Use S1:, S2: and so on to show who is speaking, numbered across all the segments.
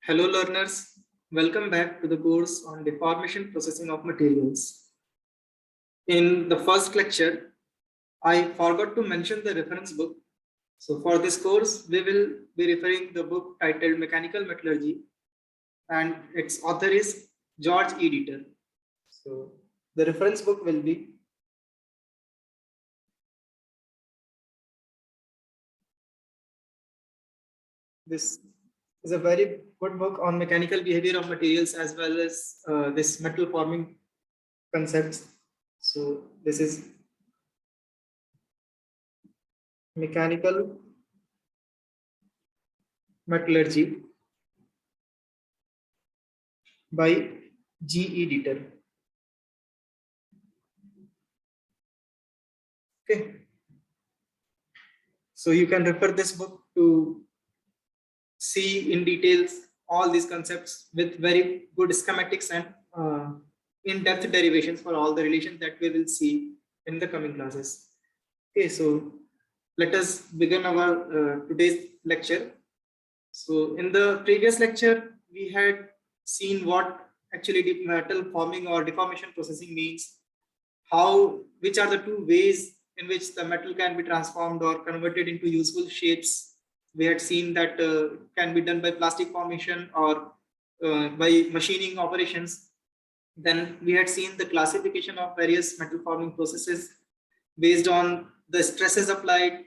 S1: Hello learners, welcome back to the course on deformation processing of materials. In the first lecture, I forgot to mention the reference book. So for this course, we will be referring the book titled Mechanical Metallurgy and its author is George E. Dieter. So the reference book will be this is a very good book on mechanical behavior of materials as well as this metal forming concepts. So this is Mechanical Metallurgy by G.E. Dieter. Okay, so you can refer this book to see in details all these concepts with very good schematics and in-depth derivations for all the relations that we will see in the coming classes. Okay, so let us begin our today's lecture. So in the previous lecture, we had seen what actually metal forming or deformation processing means, which are the two ways in which the metal can be transformed or converted into useful shapes. We had seen that can be done by plastic formation or by machining operations. Then we had seen the classification of various metal forming processes based on the stresses applied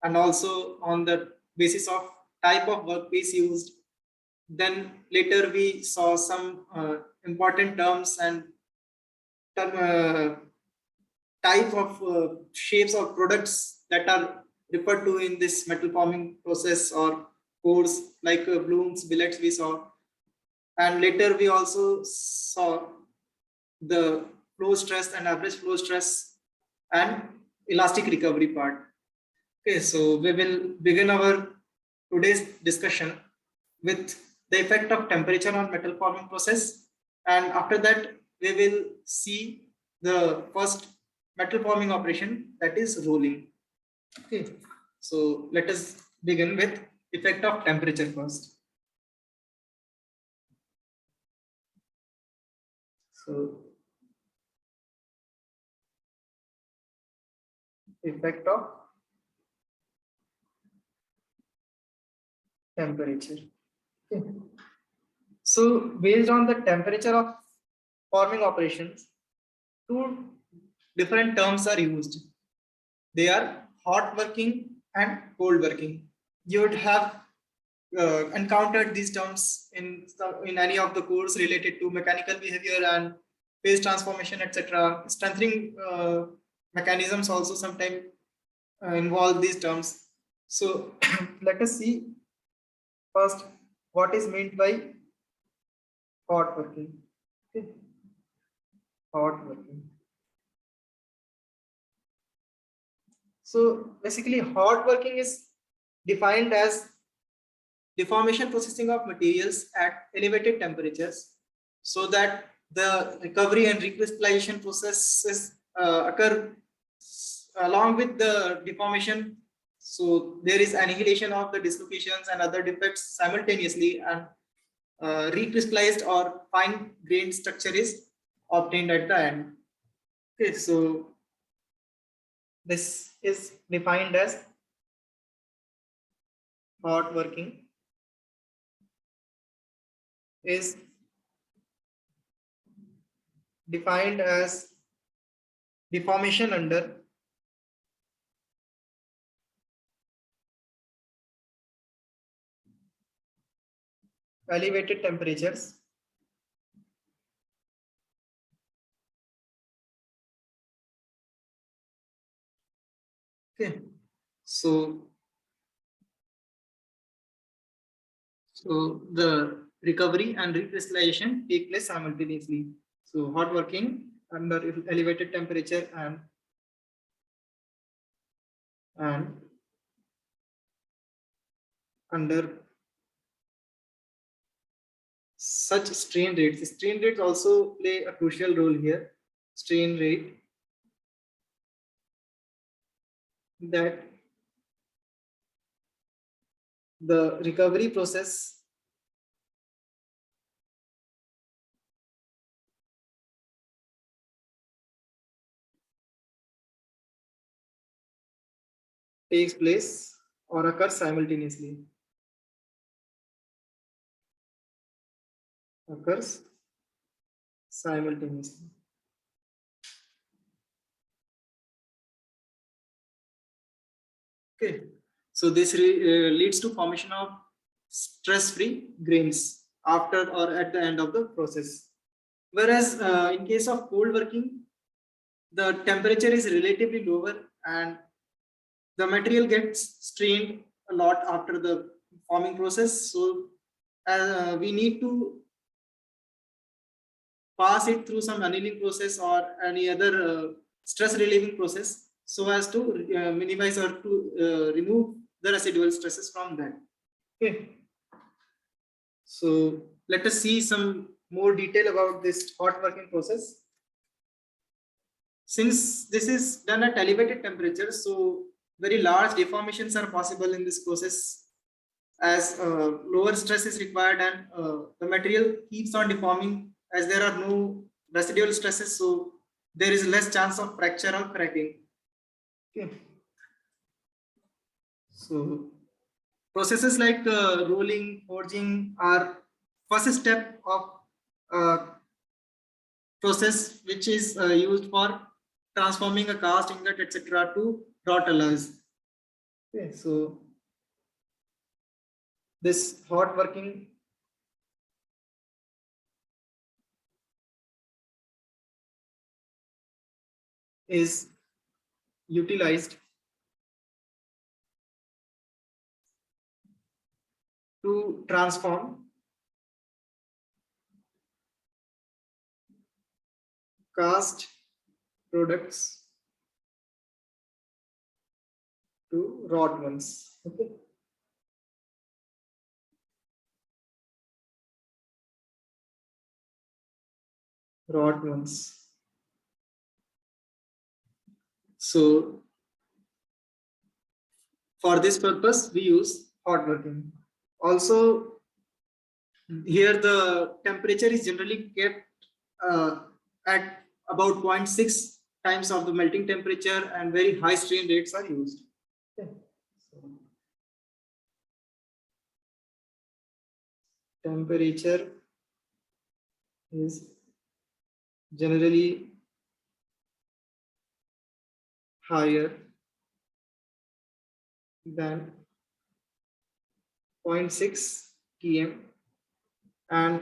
S1: and also on the basis of type of workpiece used. Then later we saw some important terms and type of shapes or products that are referred to in this metal forming process or cores like blooms, billets we saw. And later we also saw the flow stress and average flow stress and elastic recovery part. Okay, so we will begin our today's discussion with the effect of temperature on metal forming process, and after that we will see the first metal forming operation, that is rolling. Okay, so let us begin with effect of temperature first. So effect of temperature. Okay. So based on the temperature of forming operations, two different terms are used. They are hot working and cold working. You would have encountered these terms in any of the course related to mechanical behavior and phase transformation, etc. Strengthening mechanisms also sometimes involve these terms. So let us see first what is meant by hot working. Okay. Hot working. So basically, hot working is defined as deformation processing of materials at elevated temperatures so that the recovery and recrystallization processes occur along with the deformation. So there is annihilation of the dislocations and other defects simultaneously, and recrystallized or fine grained structure is obtained at the end. Okay, so this is defined as hot working is defined as deformation under elevated temperatures okay. So the recovery and recrystallization take place simultaneously. So hot working under elevated temperature and under such strain rates. Strain rates also play a crucial role here. Strain rate that the recovery process takes place or occurs simultaneously. Occurs simultaneously. Okay, so this leads to formation of stress-free grains after or at the end of the process. Whereas in case of cold working, the temperature is relatively lower and the material gets strained a lot after the forming process. So we need to pass it through some annealing process or any other stress relieving process so as to minimize or to remove the residual stresses from that. Okay. So let us see some more detail about this hot working process. Since this is done at elevated temperature, so very large deformations are possible in this process as lower stress is required and the material keeps on deforming as there are no residual stresses, so there is less chance of fracture or cracking. Okay. So processes like rolling, forging are first step of uh, process which is used for transforming a cast ingot etc. to wrought alloys. Okay, so this hot working is utilized to transform cast products to wrought ones. Okay. Wrought ones. So for this purpose, we use hot working. Also, here the temperature is generally kept at about 0.6 times of the melting temperature and very high strain rates are used. Okay. So, temperature is generally higher than 0.6 km and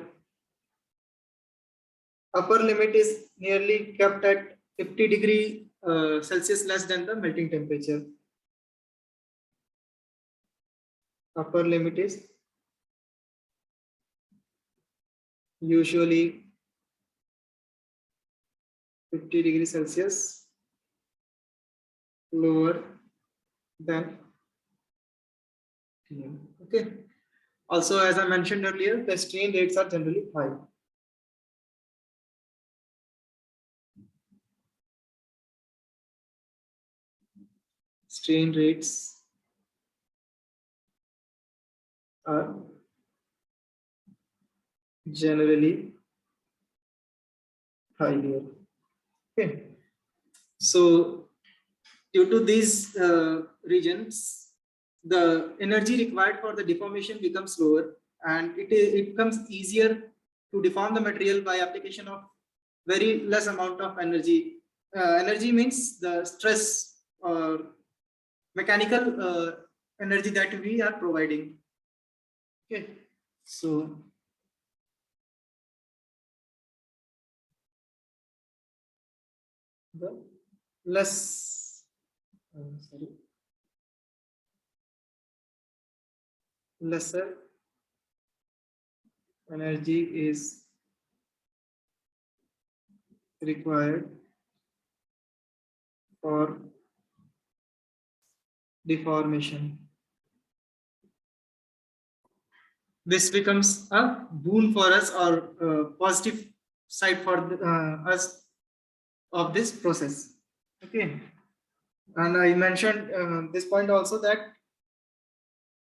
S1: upper limit is nearly kept at 50 degree Celsius less than the melting temperature. Upper limit is usually 50 degrees Celsius lower than TM. Okay. Also, as I mentioned earlier, the strain rates are generally high. Strain rates are generally high here. Okay. So, due to these regions, the energy required for the deformation becomes lower and it becomes easier to deform the material by application of very less amount of energy. Energy means the stress or mechanical energy that we are providing. Okay, so the less sorry, lesser energy is required for deformation. This becomes a boon for us or a positive side for us of this process. Okay, and I mentioned this point also that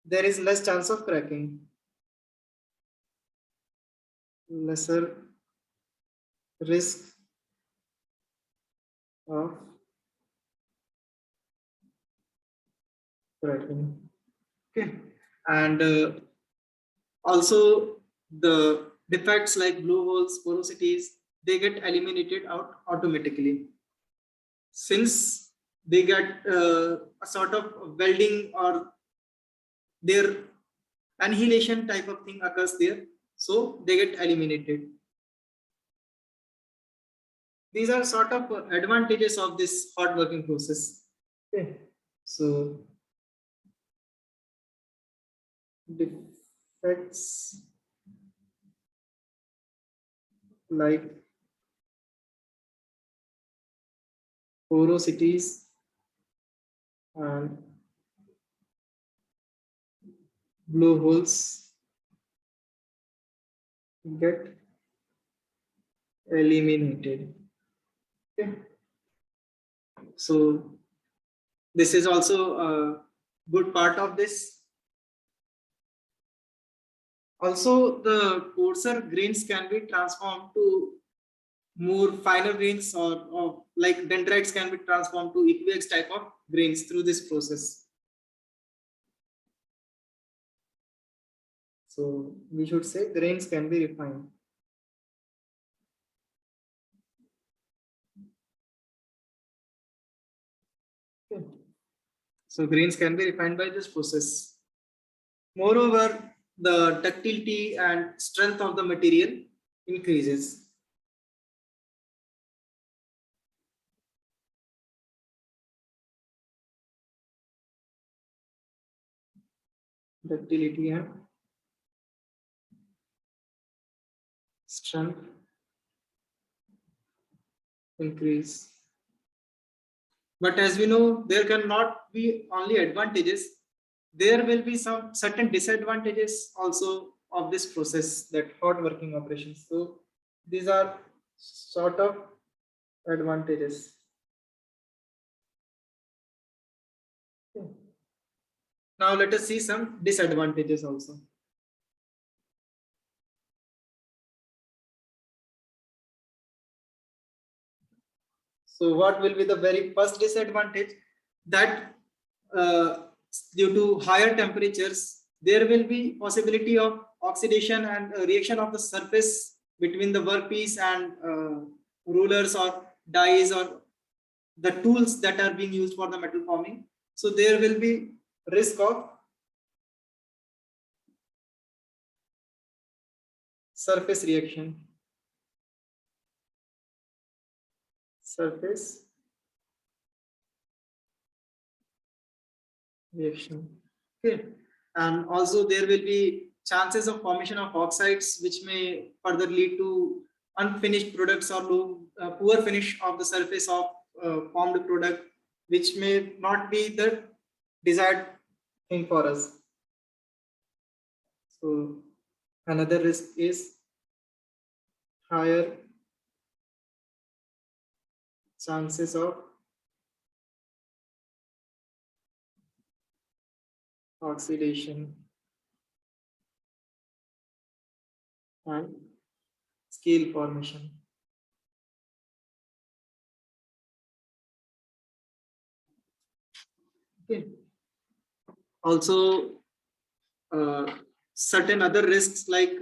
S1: there is less chance of cracking, lesser risk of Right. Okay. And also the defects like blue holes, porosities, they get eliminated out automatically since they get a sort of welding or their annihilation type of thing occurs there, so they get eliminated. These are sort of advantages of this hot working process. Okay. So defects like porosities and blue holes get eliminated. Okay. So this is also a good part of this. Also, the coarser grains can be transformed to more finer grains, or like dendrites can be transformed to equiax type of grains through this process. So we should say grains can be refined. Okay. So grains can be refined by this process. Moreover, the ductility and strength of the material increases. Ductility and strength increase. But as we know, there cannot be only advantages. There will be some certain disadvantages also of this process, that hot working operations. So these are sort of advantages. Okay. Now let us see some disadvantages also. So what will be the very first disadvantage? That uh, due to higher temperatures, there will be possibility of oxidation and reaction of the surface between the workpiece and rulers or dies or the tools that are being used for the metal forming. So there will be risk of surface reaction. Surface reaction. Okay. And also there will be chances of formation of oxides, which may further lead to unfinished products or low, poor finish of the surface of formed product, which may not be the desired thing for us. So another risk is higher chances of oxidation and scale formation. Okay. Also, uh, certain other risks like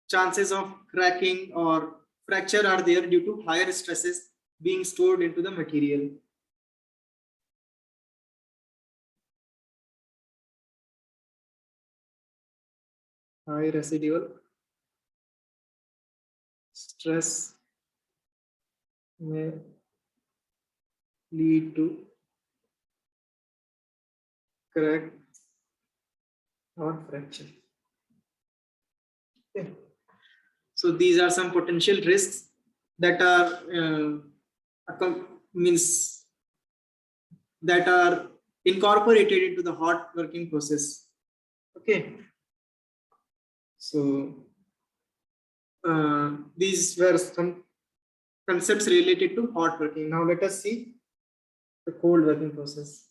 S1: chances of cracking or fracture are there due to higher stresses being stored into the material. High residual stress may lead to crack or fracture. Okay. So these are some potential risks that are means that are incorporated into the hot working process. Okay. So these were some concepts related to hot working. Now let us see the cold working process.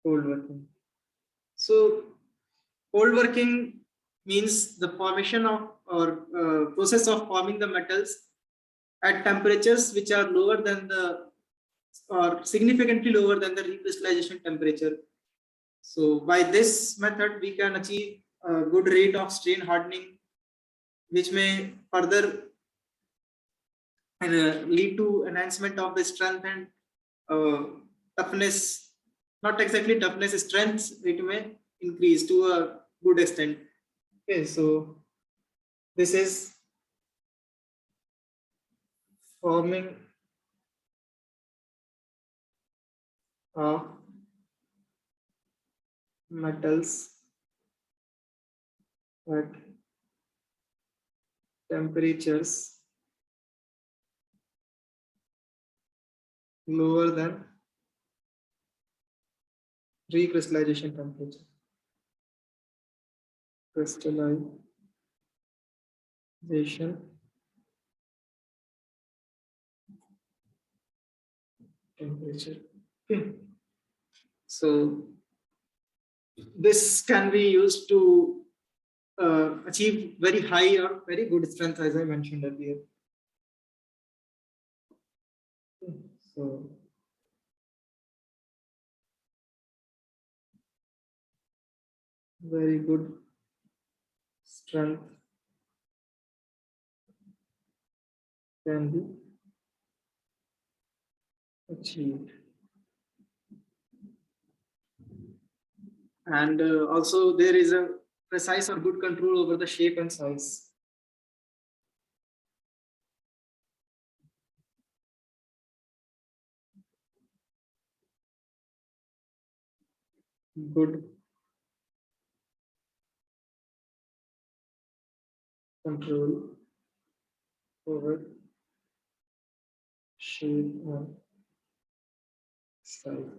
S1: Cold working. So cold working means the formation of or process of forming the metals at temperatures which are lower than the or significantly lower than the recrystallization temperature. So by this method, we can achieve a good rate of strain hardening, which may further lead to enhancement of the strength and uh, toughness. Not exactly toughness, strength. It may increase to a good extent. Okay, so this is forming of metals at temperatures lower than recrystallization temperature. Crystallization temperature. Okay. So this can be used to achieve very high or very good strength, as I mentioned earlier. Okay. So very good strength can be achieved. And also there is a precise or good control over the shape and size. Good control over shape and size.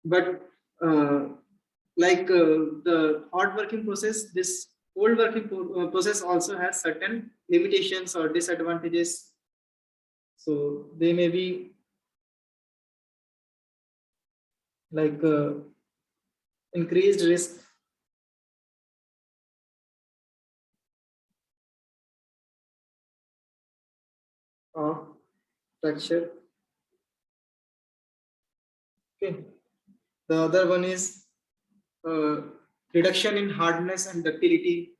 S1: But the hot working process, this cold working process also has certain limitations or disadvantages. So they may be like increased risk of fracture. Okay. The other one is uh, reduction in hardness and ductility.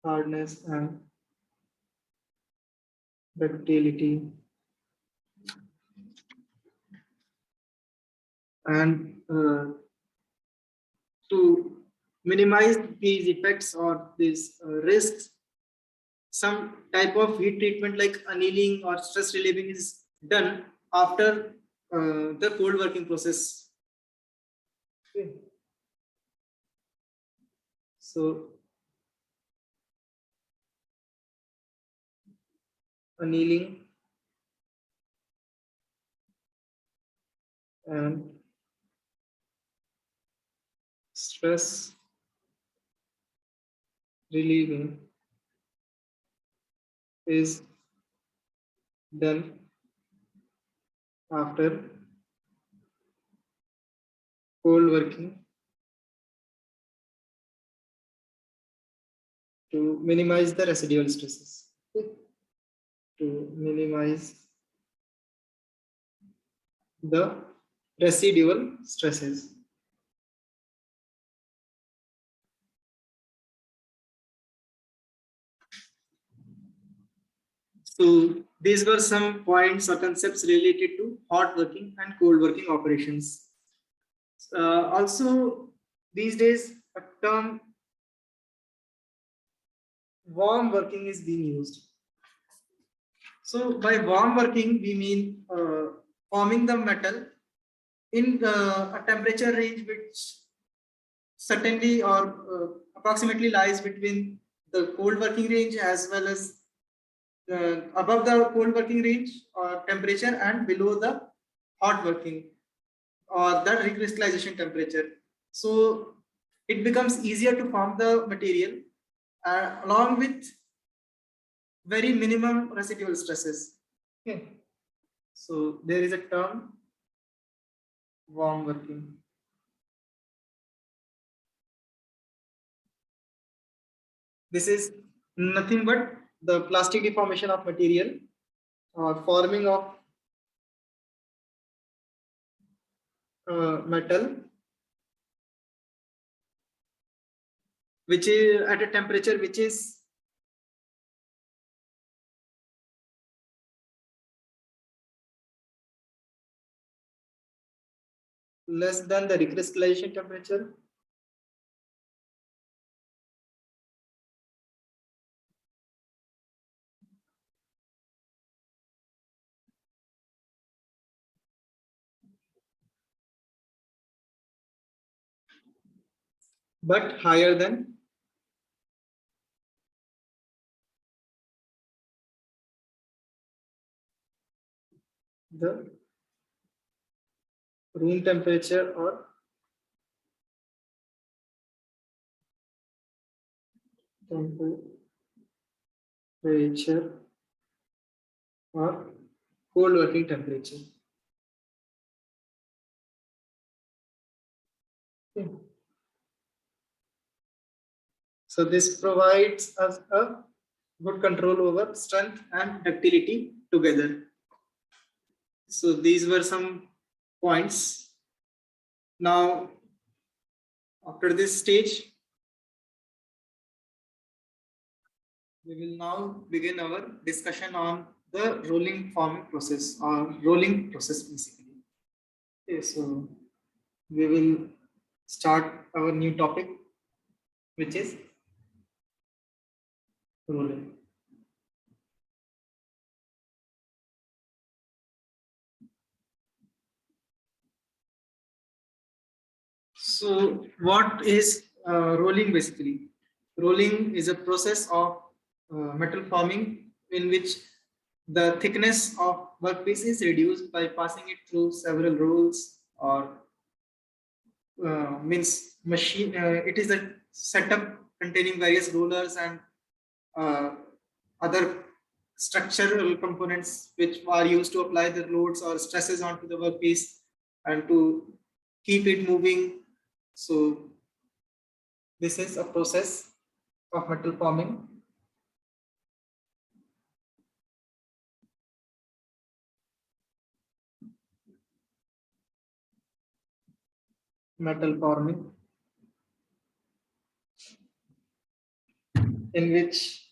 S1: Hardness and ductility. And to minimize these effects or these risks, some type of heat treatment like annealing or stress relieving is done after the cold working process. Okay. So annealing and stress relieving is done after cold working to minimize the residual stresses. Okay. To minimize the residual stresses. So these were some points or concepts related to hot working and cold working operations. Also, these days, a term warm working is being used. So by warm working, we mean forming the metal in a temperature range which certainly or approximately lies between the cold working range as well as above the cold working range or temperature and below the hot working or the recrystallization temperature. So it becomes easier to form the material along with very minimum residual stresses. Okay. So there is a term warm working. This is nothing but the plastic deformation of material or forming of metal, which is at a temperature which is less than the recrystallization temperature. But higher than the room temperature or temperature or cold working temperature. Okay. So this provides us a good control over strength and ductility together. So these were some points. Now, after this stage, we will now begin our discussion on the rolling forming process or rolling process basically. Okay, so we will start our new topic, which is rolling. So what is rolling basically? Rolling is a process of metal forming in which the thickness of workpiece is reduced by passing it through several rolls or means machine. It is a setup containing various rollers and uh, other structural components which are used to apply the loads or stresses onto the workpiece and to keep it moving. So this is a process of metal forming. Metal forming in which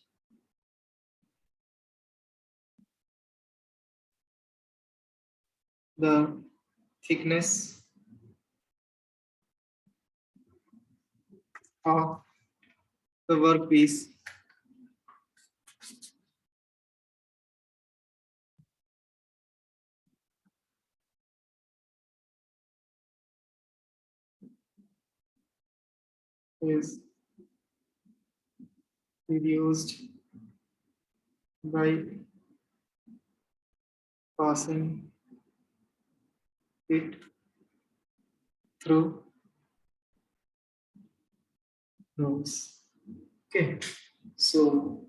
S1: the thickness of the workpiece is reduced by passing it through nodes. Okay, so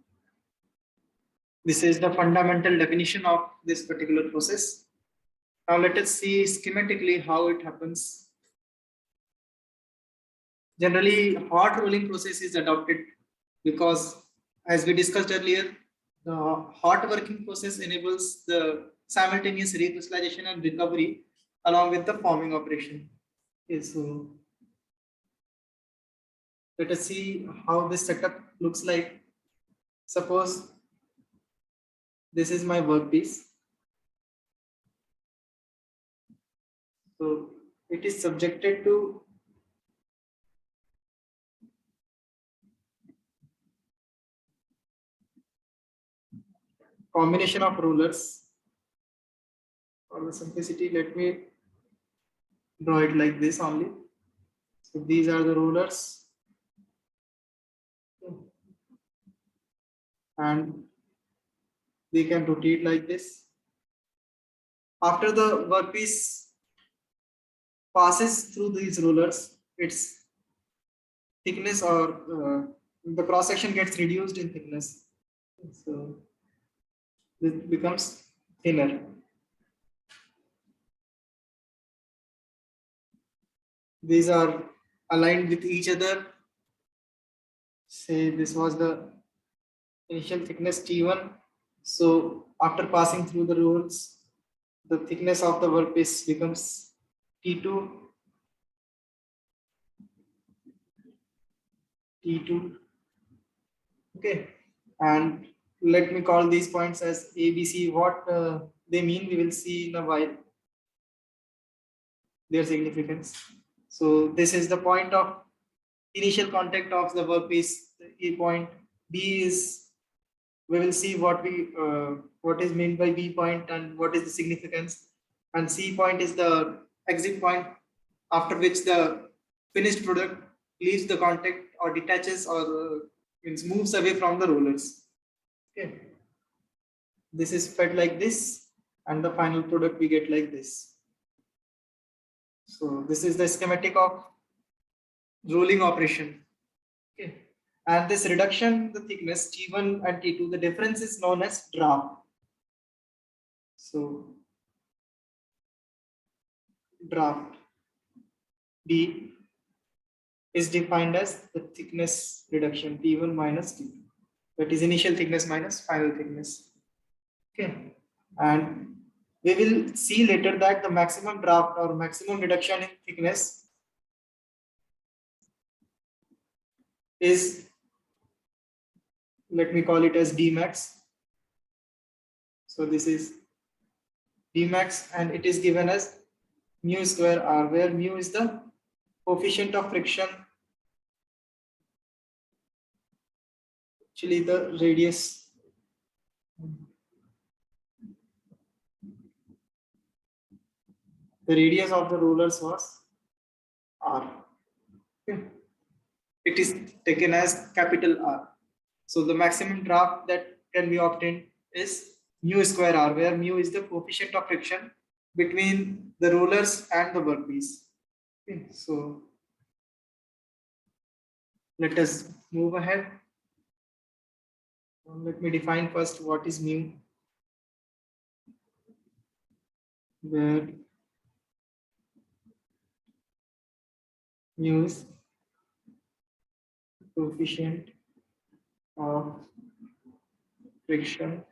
S1: this is the fundamental definition of this particular process. Now let us see schematically how it happens. Generally, hot rolling process is adopted because, as we discussed earlier, the hot working process enables the simultaneous recrystallization and recovery along with the forming operation. Okay, so let us see how this setup looks like. Suppose this is my workpiece. So it is subjected to combination of rollers. For the simplicity, let me draw it like this only. So these are the rollers and they can rotate like this. After the workpiece passes through these rollers, its thickness or the cross section gets reduced in thickness. So It becomes thinner. These are aligned with each other. Say this was the initial thickness T1. So after passing through the rolls, the thickness of the workpiece becomes T2, T2. Okay. And let me call these points as A, B, C. What they mean, we will see in a while their significance. So this is the point of initial contact of the workpiece, the A point. B is, we will see what is meant by B point and what is the significance. And C point is the exit point after which the finished product leaves the contact or detaches or means moves away from the rollers. Okay. This is fed like this, and the final product we get like this. So this is the schematic of rolling operation. Okay. And this reduction, the thickness T1 and T2, the difference is known as draft. So draft D is defined as the thickness reduction T1 minus T2. That is initial thickness minus final thickness. Okay. And we will see later that the maximum draft or maximum reduction in thickness is, let me call it as Dmax. So this is Dmax and it is given as mu square R, where mu is the coefficient of friction, actually the radius. The radius of the rollers was R. Okay. It is taken as capital R. So the maximum draft that can be obtained is mu square R, where mu is the coefficient of friction between the rollers and the workpiece. Okay. So let us move ahead. Let me define first what is mu. Where mu is coefficient of friction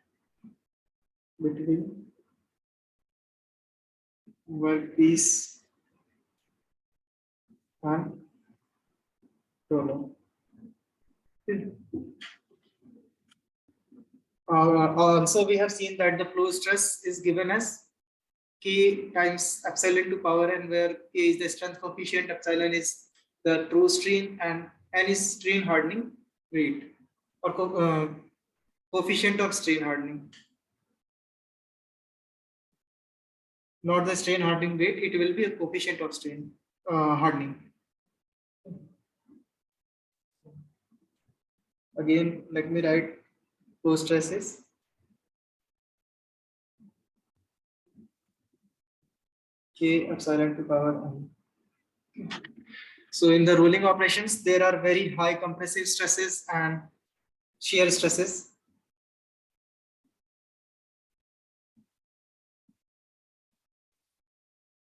S1: between workpiece and roller. Also, we have seen that the flow stress is given as K times epsilon to power n, where K is the strength coefficient, epsilon is the true strain, and n is strain hardening rate or coefficient of strain hardening. Not the strain hardening rate, it will be a coefficient of strain hardening. Again, let me write flow stresses. K epsilon to power n. So in the rolling operations, there are very high compressive stresses and shear stresses.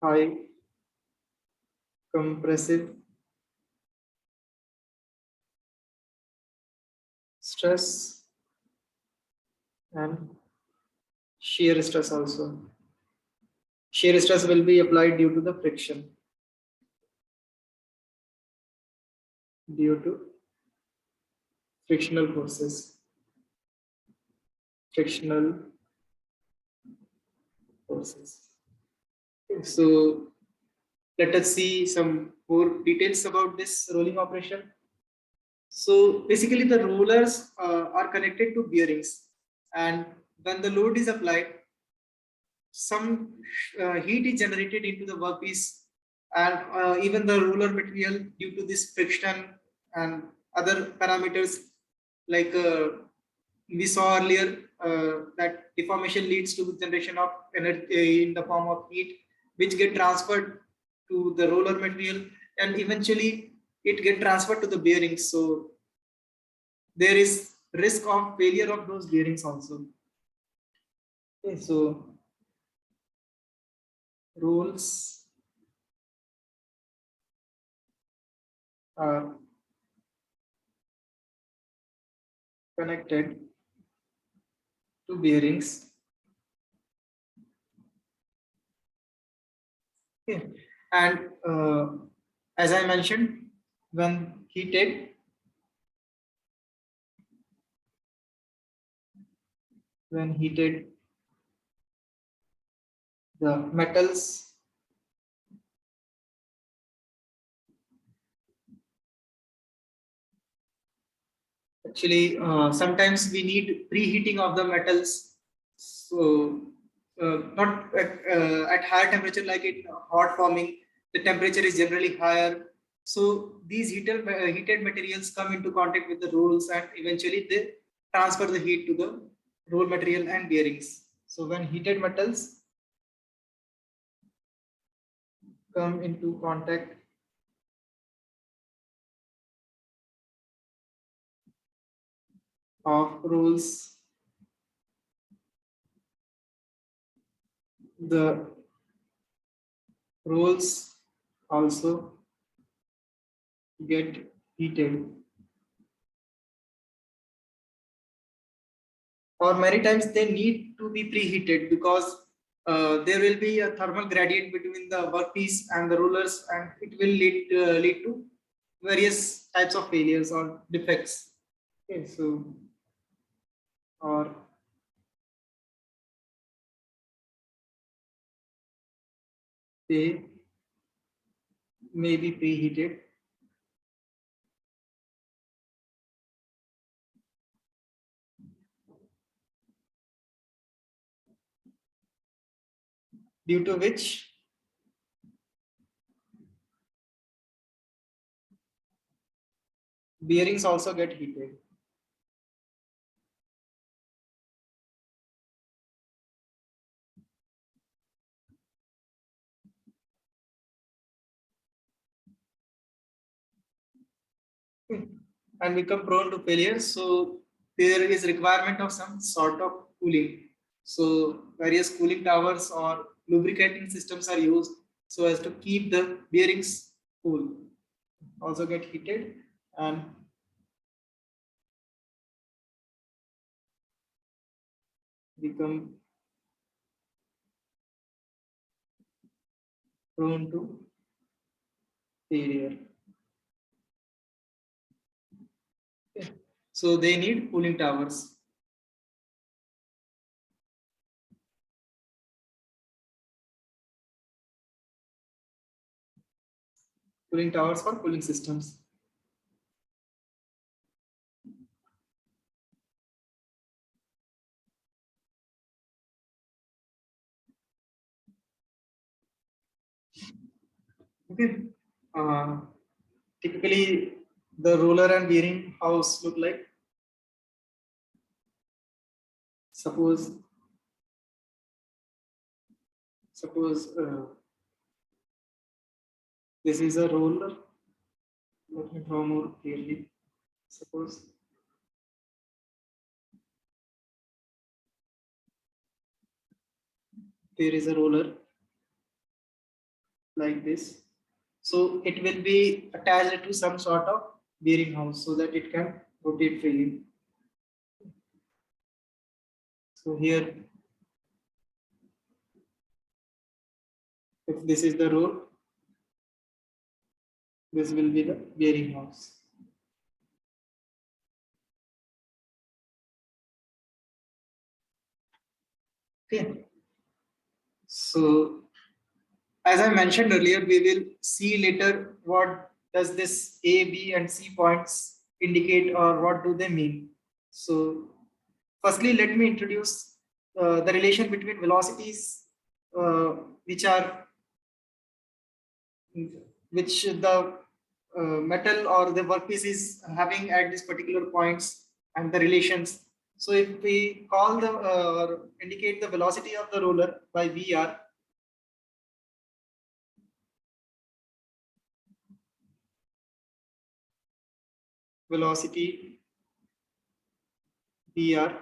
S1: High compressive stress and shear stress also. Shear stress will be applied due to the friction. Due to frictional forces. Frictional forces. So let us see some more details about this rolling operation. So basically the rollers are connected to bearings, and when the load is applied, some heat is generated into the workpiece, and even the roller material, due to this friction and other parameters, like we saw earlier, that deformation leads to generation of energy in the form of heat, which get transferred to the roller material, and eventually it get transferred to the bearings. So there is risk of failure of those bearings also. Okay, so rules are connected to bearings. Okay. And as I mentioned, when heated, the metals actually sometimes we need preheating of the metals. So not at higher temperature like it hot forming, the temperature is generally higher. So these heated materials come into contact with the rolls and eventually they transfer the heat to the roll material and bearings. So when heated metals come into contact of rolls, the rolls also get heated, or many times they need to be preheated because there will be a thermal gradient between the workpiece and the rollers, and it will lead to various types of failures or defects. Okay, so or they may be preheated due to which bearings also get heated. And become prone to failure. So there is requirement of some sort of cooling. So various cooling towers or lubricating systems are used so as to keep the bearings cool. Also get heated and become prone to failure. Okay. So they need cooling towers. Cooling towers for cooling systems. Okay. Uh, Typically, the roller and bearing house look like. Suppose this is a roller. Let me draw more clearly. Suppose there is a roller like this. So it will be attached to some sort of bearing house so that it can rotate freely. So here, if this is the roll, this will be the bearing house. Okay. So as I mentioned earlier, we will see later what does this A, B, and C points indicate or what do they mean. So firstly, let me introduce the relation between velocities uh, which are which the metal or the workpiece is having at these particular points and the relations. So if we call the indicate the velocity of the roller by VR, velocity VR,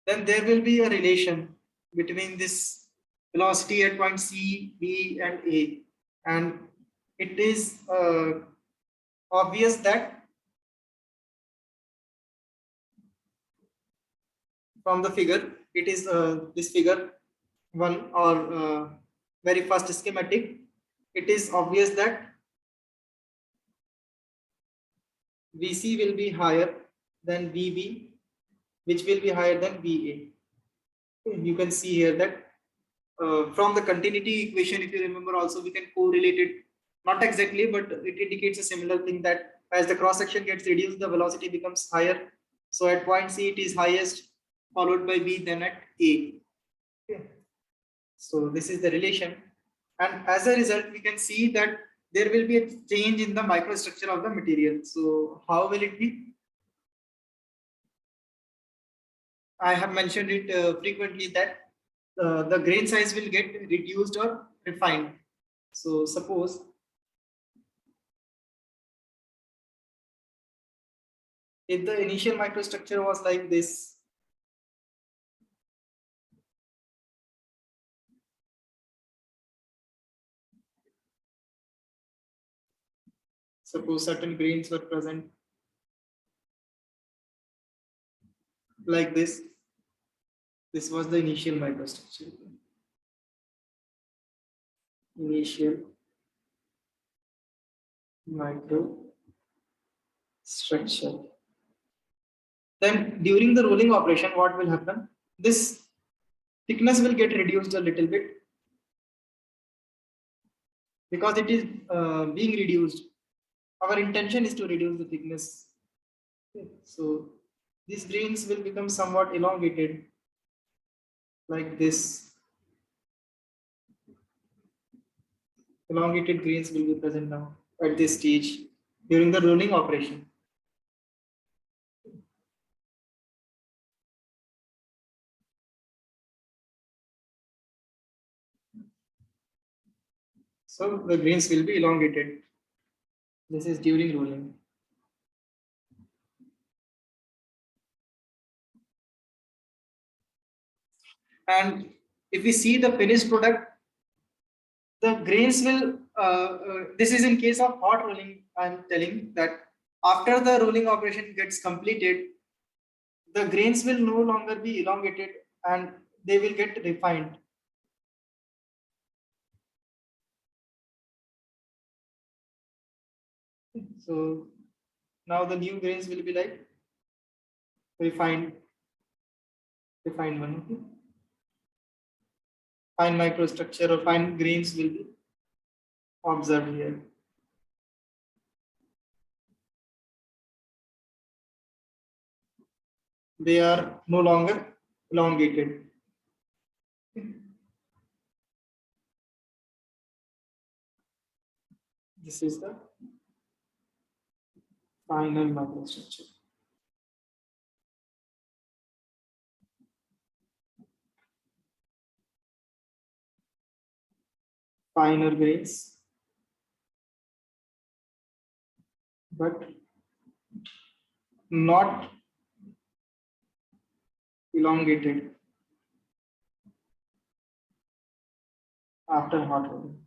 S1: then there will be a relation between this velocity at point C, B, and A. And it is obvious that from the figure, it is this figure one or very first schematic, it is obvious that VC will be higher than VB, which will be higher than VA. You can see here that from the continuity equation, if you remember, also we can correlate it, not exactly, but it indicates a similar thing that as the cross section gets reduced, the velocity becomes higher. So at point C, it is highest, followed by B, then at A. Okay. So this is the relation. And as a result, we can see that there will be a change in the microstructure of the material. So how will it be? I have mentioned it frequently that the grain size will get reduced or refined. So suppose if the initial microstructure was like this, suppose certain grains were present like this was the initial microstructure. Initial microstructure. Then during the rolling operation, what will happen? This thickness will get reduced a little bit because it is being reduced. Our intention is to reduce the thickness. Okay. So these grains will become somewhat elongated like this. Elongated grains will be present now at this stage during the rolling operation. So the grains will be elongated. This is during rolling. And if we see the finished product, the grains will, this is in case of hot rolling, I'm telling that after the rolling operation gets completed, the grains will no longer be elongated and they will get refined. So now the new grains will be like refined, refined one. Okay? Fine microstructure or fine grains will be observed here. They are no longer elongated. This is the final microstructure. Finer grains, but not elongated after hot rolling.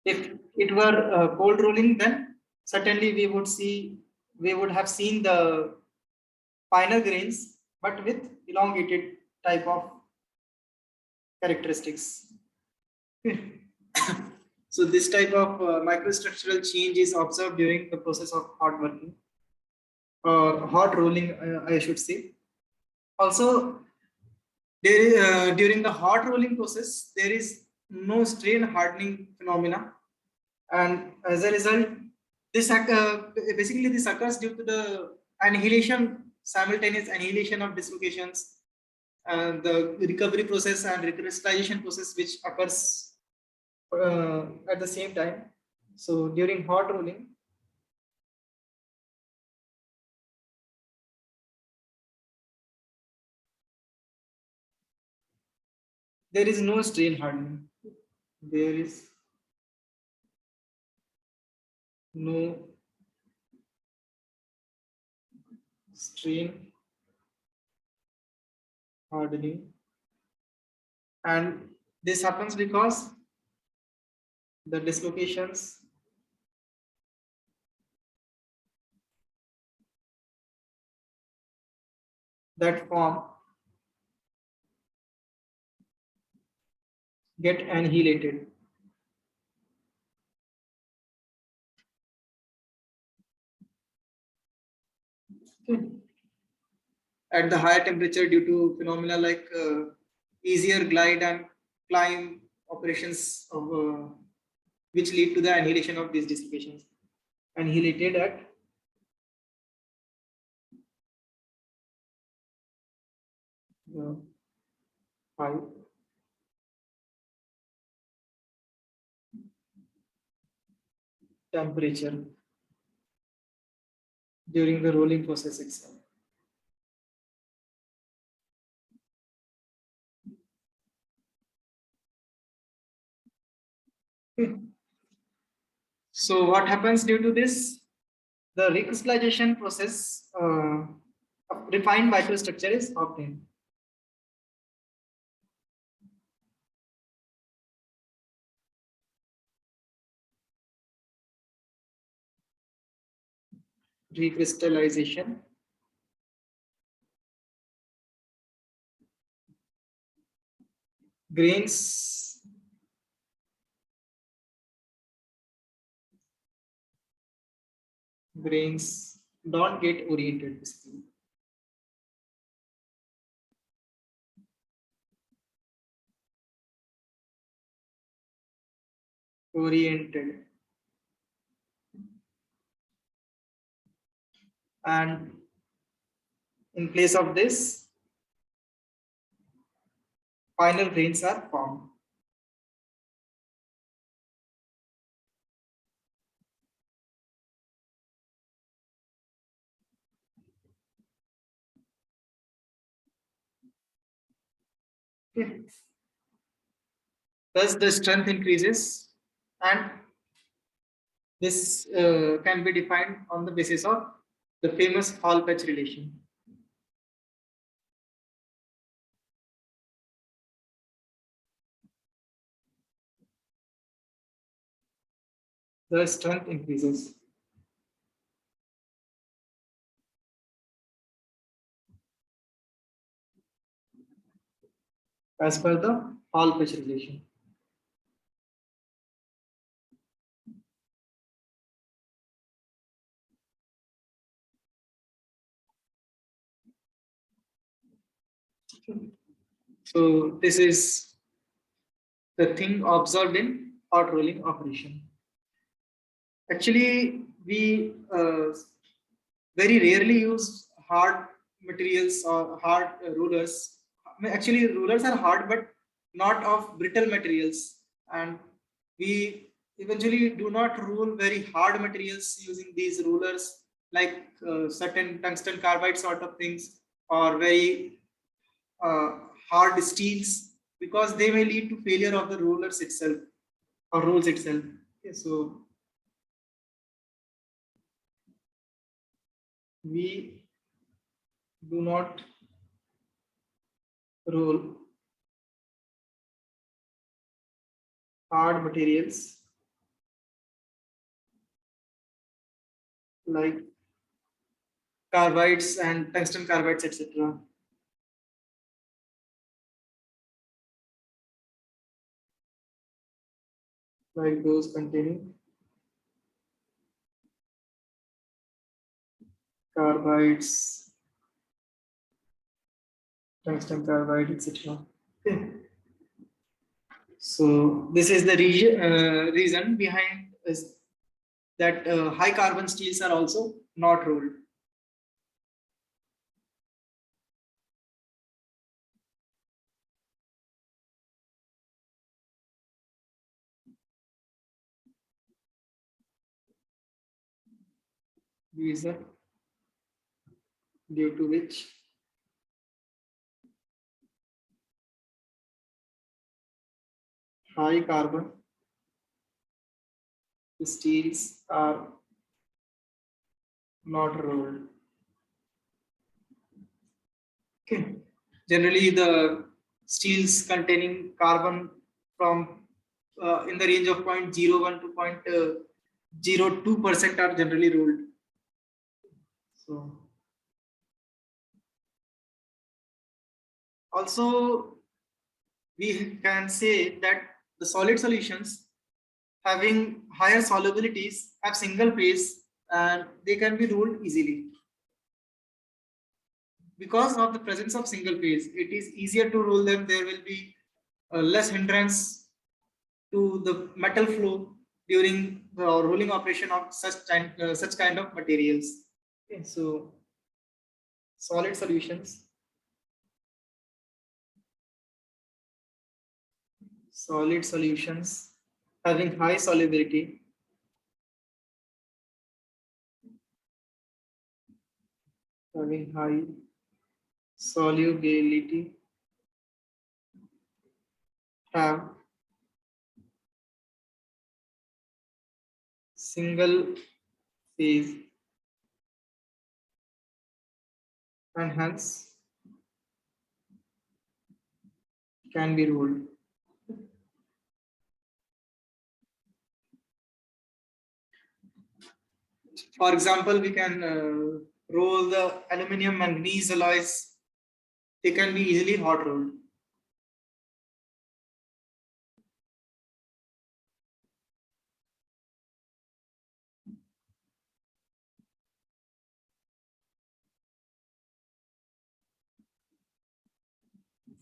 S1: If it were cold rolling, then certainly we would have seen the finer grains, but with elongated type of characteristics. So this type of microstructural change is observed during the process of hot working or hot rolling, I should say. Also, during the hot rolling process, there is no strain hardening phenomena, and as a result, basically this occurs due to the annihilation, simultaneous annihilation of dislocations, and the recovery process and recrystallization process which occurs at the same time. So during hot rolling, there is no strain hardening. There is no strain hardening, and this happens because the dislocations that form get annihilated. Okay. At the higher temperature due to phenomena like easier glide and climb operations of, which lead to the annihilation of these dislocations. Annihilated at high temperature during the rolling process itself. Okay. So what happens due to this? The recrystallization process of refined microstructure is obtained. Recrystallization grains grains don't get oriented basically. Oriented, and in place of this final grains are formed. Okay. Thus the strength increases, and this can be defined on the basis of the famous Hall patch relation. The strength increases as per the Hall patch relation. So this is the thing observed in hot rolling operation. Actually, we very rarely use hard materials or hard rollers. I mean, actually, rollers are hard, but not of brittle materials. And we eventually do not roll very hard materials using these rollers, like certain tungsten carbide sort of things, or very uh, hard steels, because they may lead to failure of the rollers itself or rolls itself. Okay, so we do not roll hard materials like carbides and tungsten carbides, etc., like those containing carbides, tungsten carbide, etc. Okay. So this is the reason behind is that high carbon steels are also not rolled. Reason due to which high carbon steels are not rolled. Okay. Generally, the steels containing carbon from in the range of 0.01 to 0.02% are generally rolled. So also we can say that the solid solutions having higher solubilities have single phase and they can be rolled easily. Because of the presence of single phase, it is easier to roll them. There will be less hindrance to the metal flow during the rolling operation of such kind of materials. Okay, so solid solutions, solid solutions having high solubility, having high solubility have single phase and hence can be rolled. For example, we can roll the aluminum manganese alloys. They can be easily hot rolled.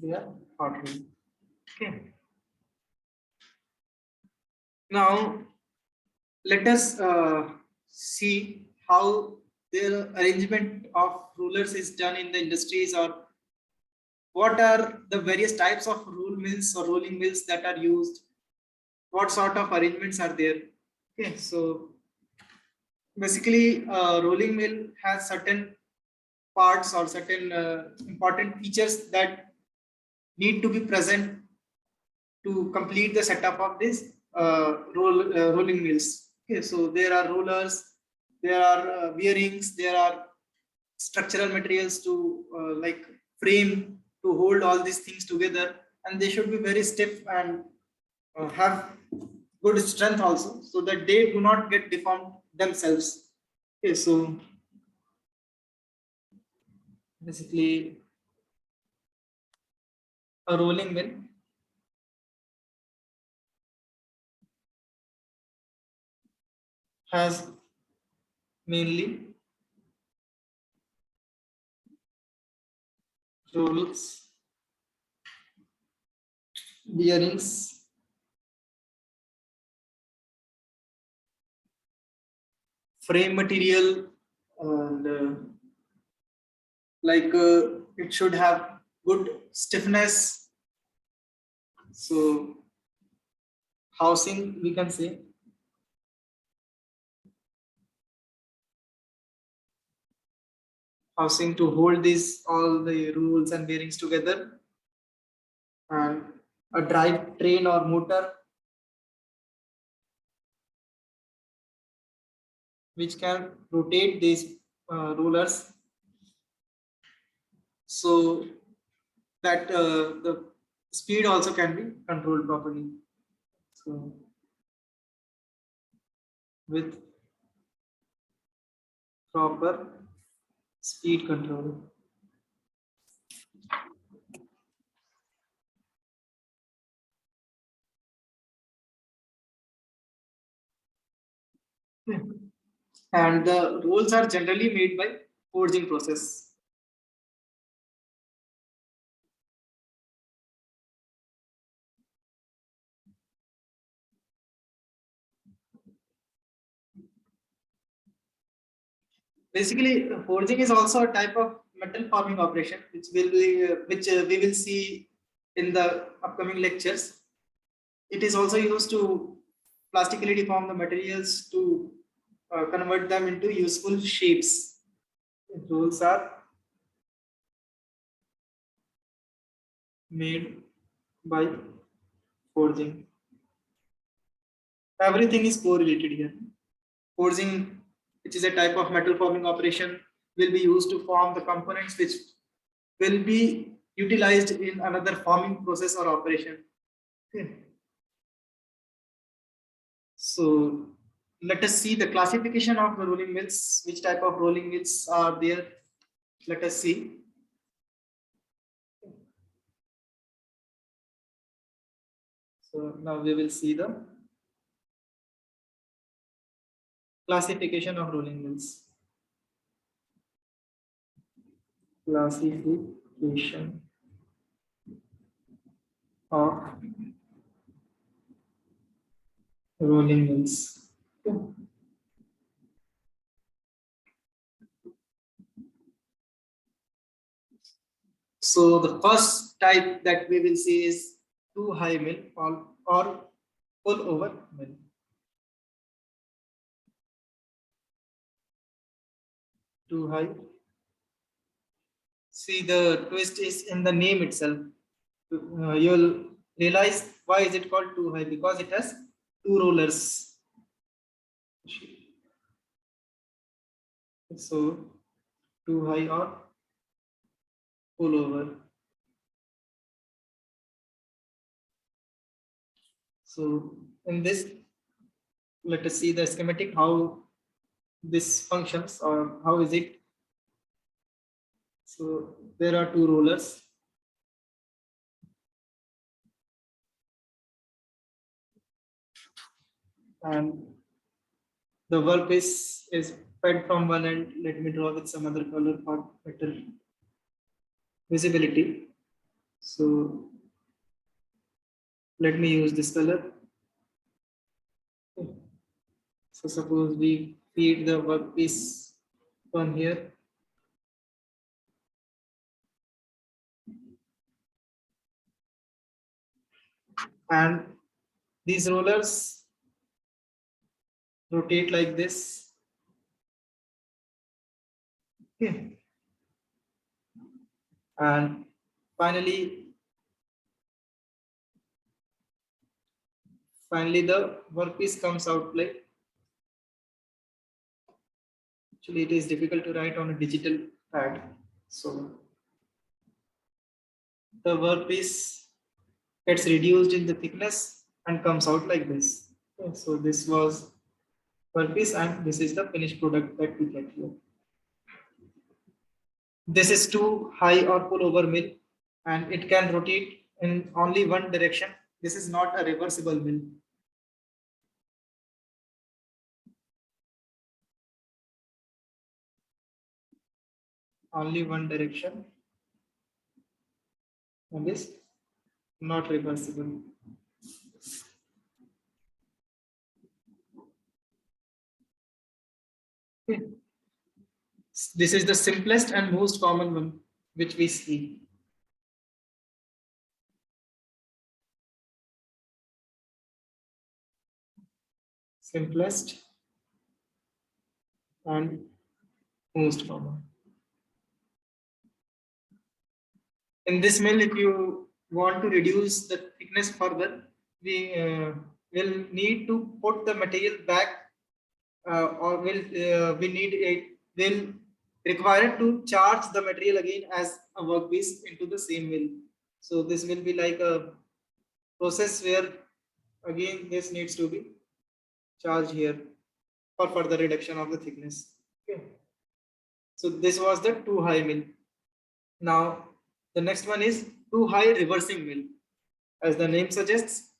S1: They are hot rolled. Okay. Now let us see how the arrangement of rollers is done in the industries, or what are the various types of roll mills or rolling mills that are used, what sort of arrangements are there. Okay, so basically rolling mill has certain parts or certain important features that need to be present to complete the setup of this rolling mills. Okay, so there are rollers, there are bearings, there are structural materials to like frame to hold all these things together, and they should be very stiff and have good strength also, so that they do not get deformed themselves. Okay, so basically a rolling mill has mainly rolls, bearings, frame material, and like it should have good stiffness. So housing, we can say, housing to hold these all the rolls and bearings together, and a drive train or motor which can rotate these rollers so that the speed also can be controlled properly. So with proper speed control. And the rolls are generally made by forging process. Basically, forging is also a type of metal forming operation, which we will see in the upcoming lectures. It is also used to plastically deform the materials to convert them into useful shapes. Rolls are made by forging. Everything is correlated here. Forging, which is a type of metal forming operation, will be used to form the components which will be utilized in another forming process or operation. Okay. So let us see the classification of the rolling mills. Which type of rolling mills are there? Let us see. So now we will see the classification of rolling mills. Classification of rolling mills. So the first type that we will see is too high mill or pull over mill. Too high. See, the twist is in the name itself. You'll realize why is it called too high, because it has two rollers. So too high or pull over. So in this, let us see the schematic how this functions or how is it. So there are two rollers, and the workpiece is fed from one end. Let me draw with some other color for better visibility. So let me use this color. So suppose we feed the workpiece one here, and these rollers rotate like this. Okay. And finally the workpiece comes out like, actually it is difficult to write on a digital pad. So the workpiece gets reduced in the thickness and comes out like this. Okay, so this was workpiece and this is the finished product that we get here. This is too high or pull over mill, and it can rotate in only one direction. This is not a reversible mill. Only one direction, and is not reversible. Okay. This is the simplest and most common one which we see. Simplest and most common. In this mill, if you want to reduce the thickness further, we will need to put the material back, or will we need it will require to charge the material again as a workpiece into the same mill. So this will be like a process where again this needs to be charged here for further reduction of the thickness. Okay. So this was the too high mill. Now the next one is too high reversing mill. As the name suggests,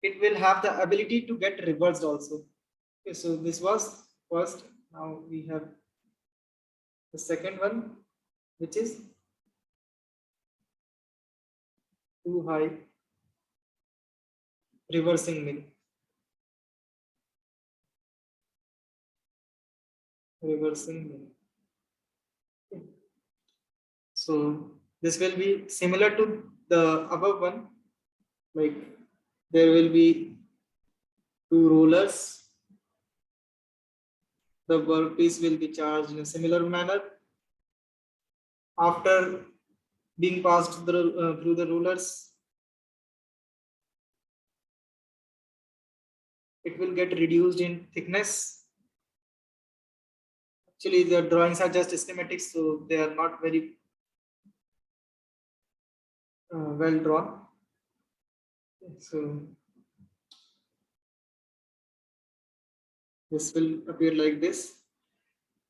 S1: it will have the ability to get reversed also. Okay, so this was first. Now we have the second one, which is too high reversing mill. Reversing mill. Okay. So this will be similar to the above one. Like there will be two rollers. The workpiece will be charged in a similar manner. After being passed through the rollers, it will get reduced in thickness. Actually, the drawings are just schematics, so they are not very well drawn. So this will appear like this.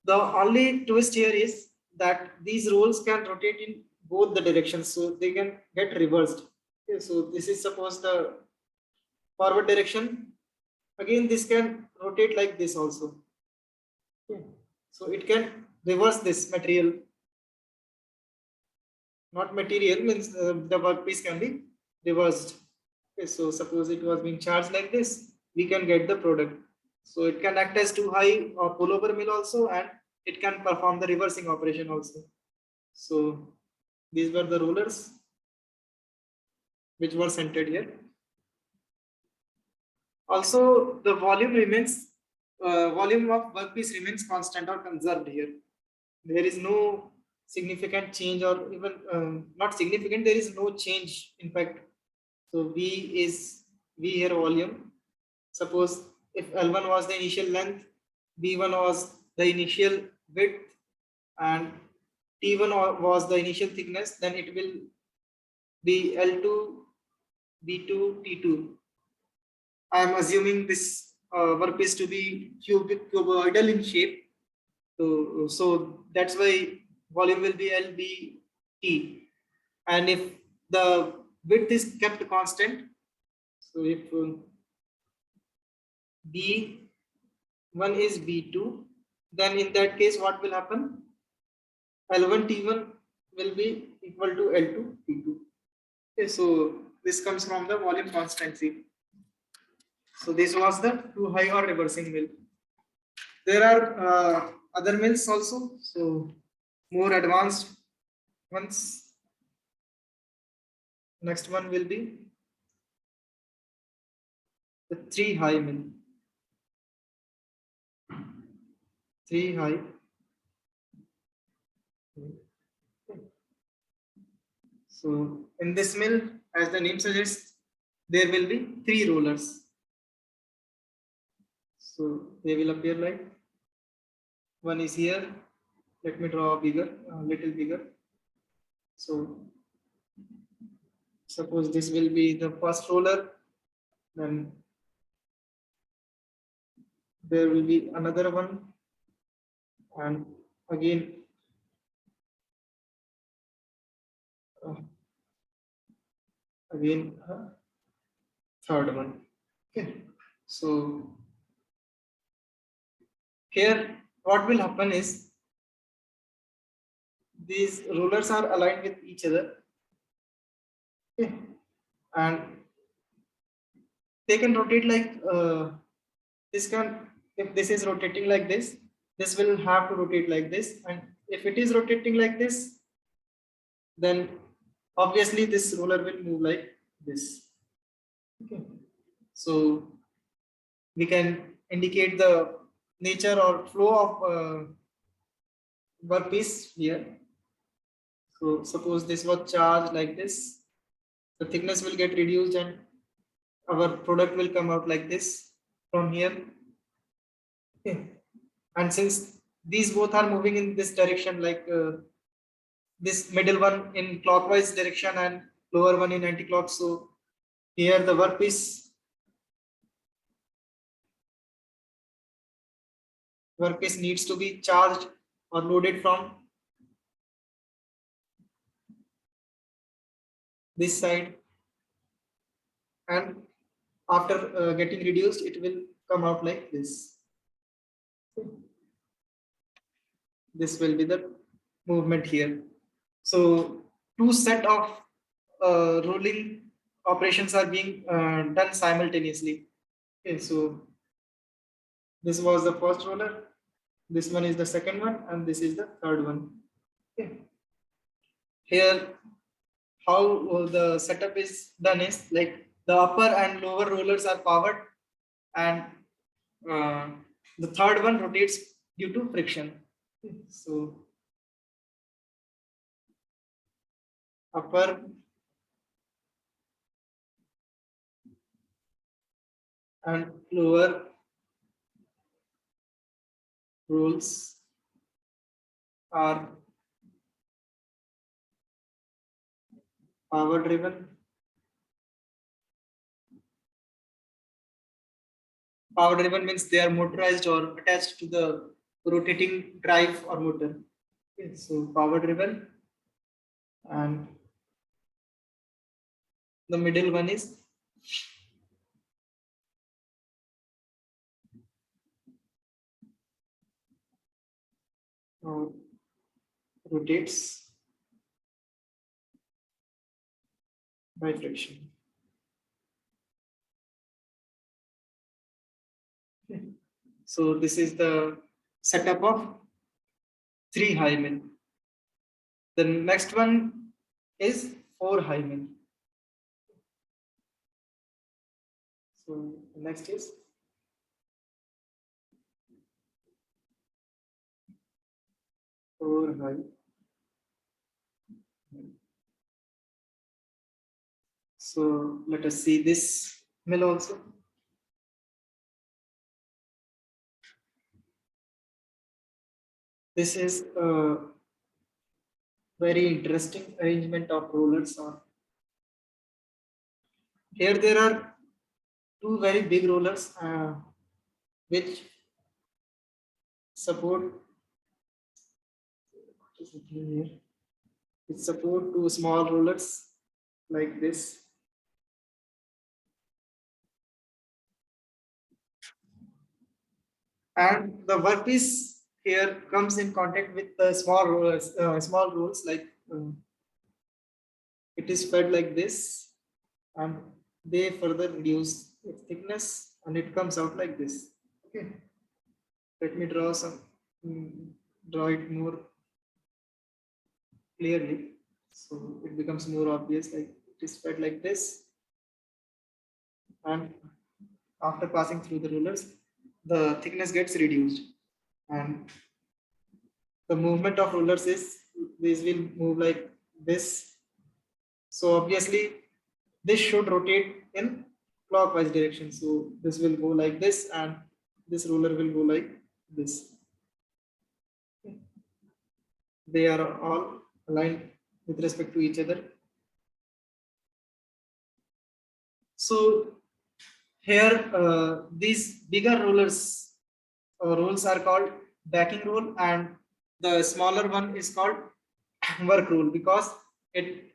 S1: The only twist here is that these rolls can rotate in both the directions, so they can get reversed. Okay, so this is suppose the forward direction. Again, this can rotate like this also. Okay. So it can reverse this material. Not material means the workpiece can be reversed. Okay, so suppose it was being charged like this, we can get the product. So it can act as too high or pullover mill also, and it can perform the reversing operation also. So these were the rollers which were centered here. Also, the volume of workpiece remains constant or conserved here. There is no significant change, or even not significant. There is no change. In fact, so V here volume. Suppose if L1 was the initial length, V1 was the initial width, and T1 was the initial thickness, then it will be L2, V2, T2. I am assuming this workpiece to be cuboidal in shape. So that's why volume will be LBT. And if the width is kept constant, so if B1 is B2, then in that case, what will happen? L1 T1 will be equal to L2 T2. Okay, so this comes from the volume constancy. So this was the too high or reversing mill. There are other mills also, so more advanced ones. Next one will be the three high mill. Three high. So in this mill, as the name suggests, there will be three rollers. So they will appear like one is here. Let me draw a bigger, a little bigger. So suppose this will be the first roller, then there will be another one, and again again third one. Okay, so here what will happen is these rollers are aligned with each other. Okay, and they can rotate like this can, if this is rotating like this will have to rotate like this, and if it is rotating like this, then obviously this roller will move like this. Okay, so we can indicate the nature or flow of workpiece here. So suppose this was charged like this, the thickness will get reduced and our product will come out like this from here. Okay. And since these both are moving in this direction, like this middle one in clockwise direction and lower one in anti-clock, so here the workpiece needs to be charged or loaded from this side, and after getting reduced it will come out like this. This will be the movement here. So two set of rolling operations are being done simultaneously. Okay, so this was the first roller, this one is the second one, and this is the third one. Okay. Here how the setup is done is like the upper and lower rollers are powered, and uh, the third one rotates due to friction. So upper and lower rolls are Power driven. Power driven means they are motorized or attached to the rotating drive or motor. Okay, so power driven, and the middle one is uh, rotates by friction. Okay. So this is the setup of 3 hymen. The next one is 4 hymen. So the next is 4 hymen. So let us see this mill also. This is a very interesting arrangement of rollers. Or here there are two very big rollers which support. What is it here? It support two small rollers like this. And the workpiece here comes in contact with the small rollers, small rolls like it is fed like this, and they further reduce its thickness, and it comes out like this. Okay, let me draw some, draw it more clearly, so it becomes more obvious. Like it is fed like this, and after passing through the rollers, the thickness gets reduced, and the movement of rollers is these will move like this. So obviously this should rotate in clockwise direction. So this will go like this, and this roller will go like this. They are all aligned with respect to each other. So here these bigger rollers rolls are called backing roll, and the smaller one is called work roll, because it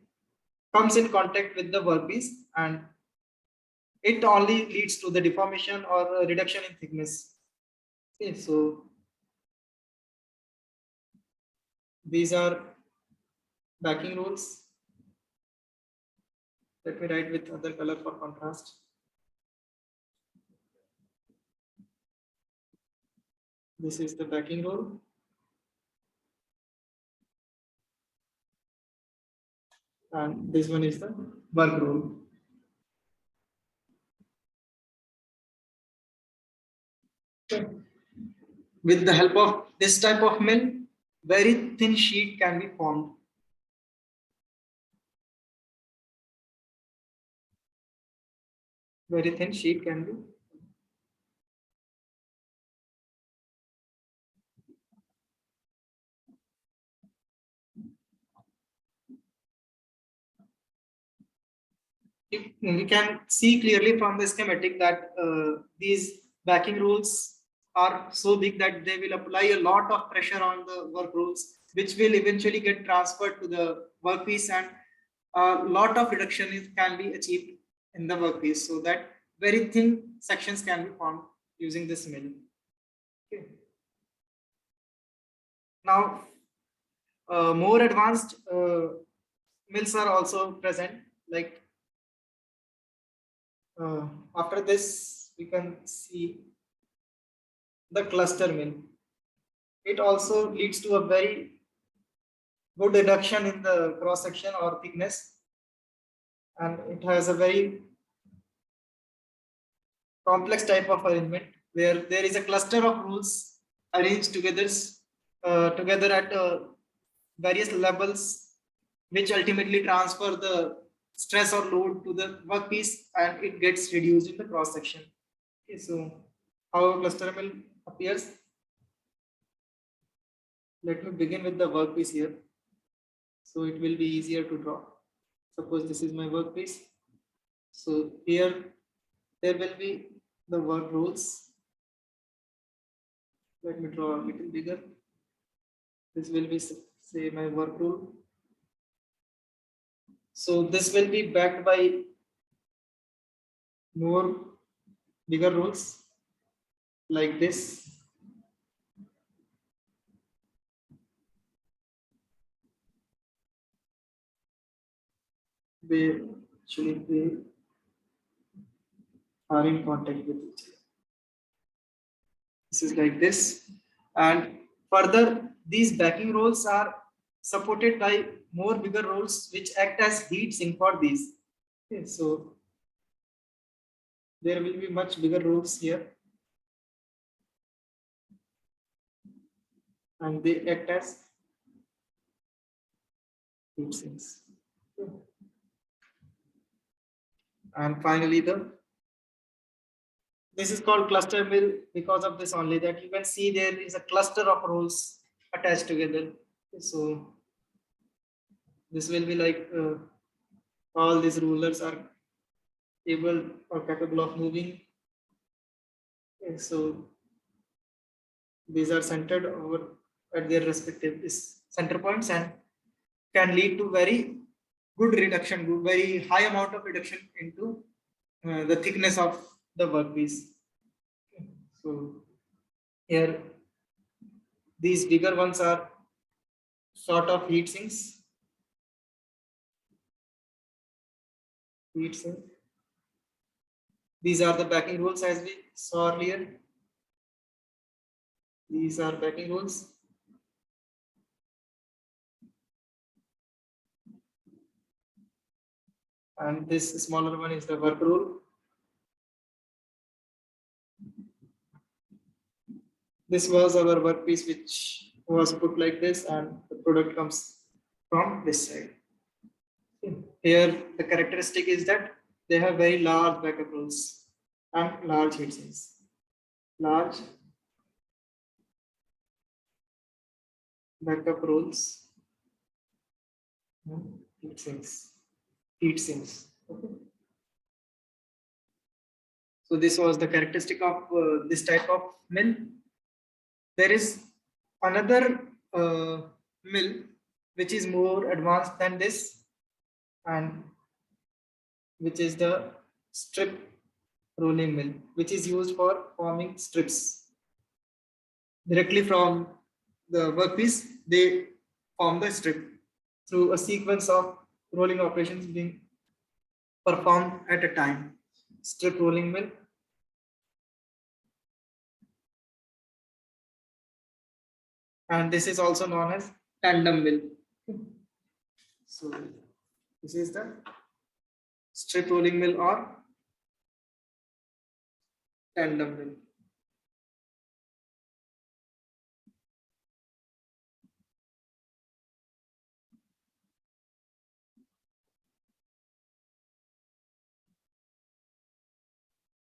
S1: comes in contact with the workpiece, and it only leads to the deformation or a reduction in thickness. Okay, so these are backing rolls. Let me write with other color for contrast. This is the backing roll, and this one is the work roll. Okay. With the help of this type of mill, very thin sheet can be formed. Very thin sheet can be. We can see clearly from the schematic that these backing rolls are so big that they will apply a lot of pressure on the work rolls, which will eventually get transferred to the workpiece, and a lot of reduction can be achieved in the workpiece, so that very thin sections can be formed using this mill. Okay. Now, more advanced mills are also present. Like after this, we can see the cluster mill. It also leads to a very good reduction in the cross section or thickness, and it has a very complex type of arrangement where there is a cluster of rules arranged together at various levels, which ultimately transfer the stress or load to the workpiece, and it gets reduced in the cross section. Okay, so how a cluster mill appears. Let me begin with the workpiece here, so it will be easier to draw. Suppose this is my workpiece. So here there will be the work rules. Let me draw a little bigger. This will be say my work rule. So this will be backed by more bigger rules like this. They they are in contact with each other. This is like this. And further, these backing rolls are supported by more bigger rolls which act as heat sink for these. Okay, so there will be much bigger rolls here and they act as heat sinks. And finally, the this is called cluster mill because of this only, that you can see there is a cluster of rolls attached together. So this will be like all these rulers are able or capable of moving. Okay, so these are centered over at their respective center points and can lead to very good reduction, very high amount of reduction into the thickness of the workpiece. Okay, so here these bigger ones are sort of heat sinks. Heat sink. These are the backing rolls as we saw earlier. These are backing rolls. And this smaller one is the work roll. This was our workpiece which was put like this and the product comes from this side. Here the characteristic is that they have very large backup rolls and large heat sinks. Large backup rolls and heat sinks. Heat sinks. Okay. So this was the characteristic of this type of mill. There is another mill which is more advanced than this and which is the strip rolling mill, which is used for forming strips directly from the workpiece. They form the strip through a sequence of rolling operations being performed at a time. Strip rolling mill. And this is also known as tandem mill. So this is the strip rolling mill or tandem mill.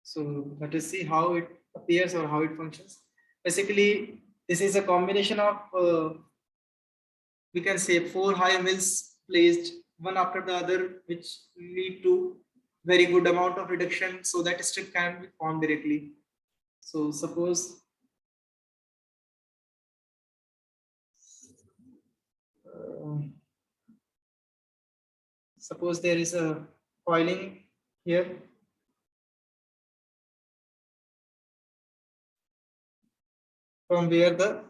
S1: So let us see how it appears or how it functions. Basically, this is a combination of we can say four high mills placed one after the other, which lead to very good amount of reduction, so that strip can be formed directly. So uh, suppose there is a coiling here. From where the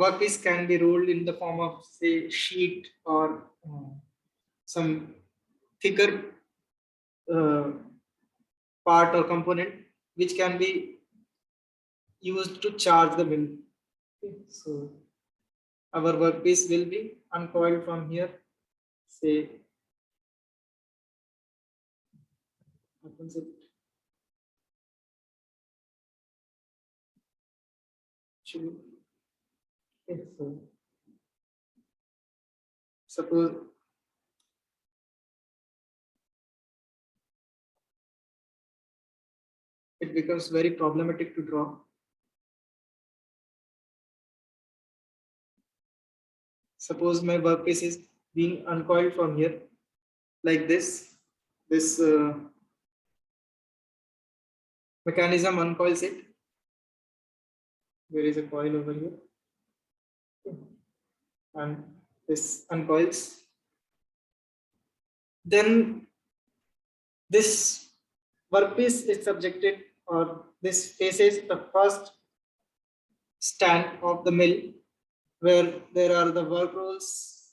S1: workpiece can be rolled in the form of say sheet or some thicker uh, part or component which can be used to charge the mill. Okay, so our workpiece will be uncoiled from here. Say, happens it should okay, so suppose it becomes very problematic to draw. Suppose my workpiece is being uncoiled from here. like this. This mechanism uncoils it. There is a coil over here, and this uncoils. Then this workpiece is subjected, or this faces the first stand of the mill, where there are the work rolls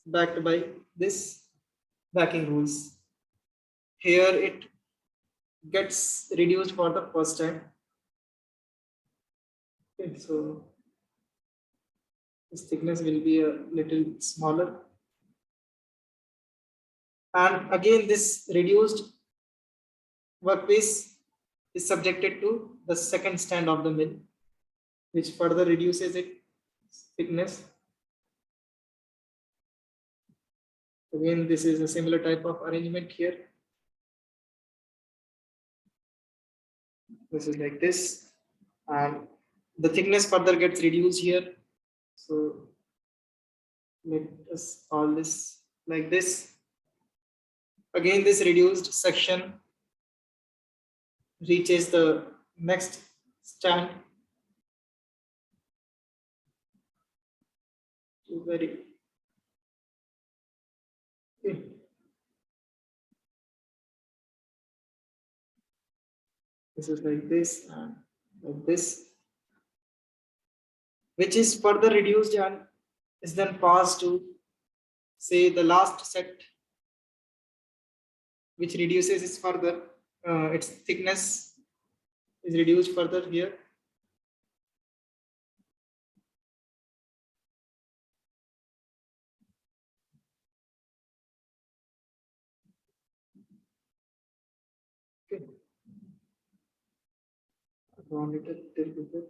S1: backed by this backing rules. Here it gets reduced for the first time. Okay, so this thickness will be a little smaller. And again, this reduced workpiece is subjected to the second stand of the mill, which further reduces its thickness. Again, this is a similar type of arrangement here. This is like this, and the thickness further gets reduced here. So let us call this like this. Again, this reduced section reaches the next stand. Very okay. This is like this and like this, which is further reduced and is then passed to, say, the last set, which reduces its further, its thickness is reduced further here. Okay. Round it a little bit.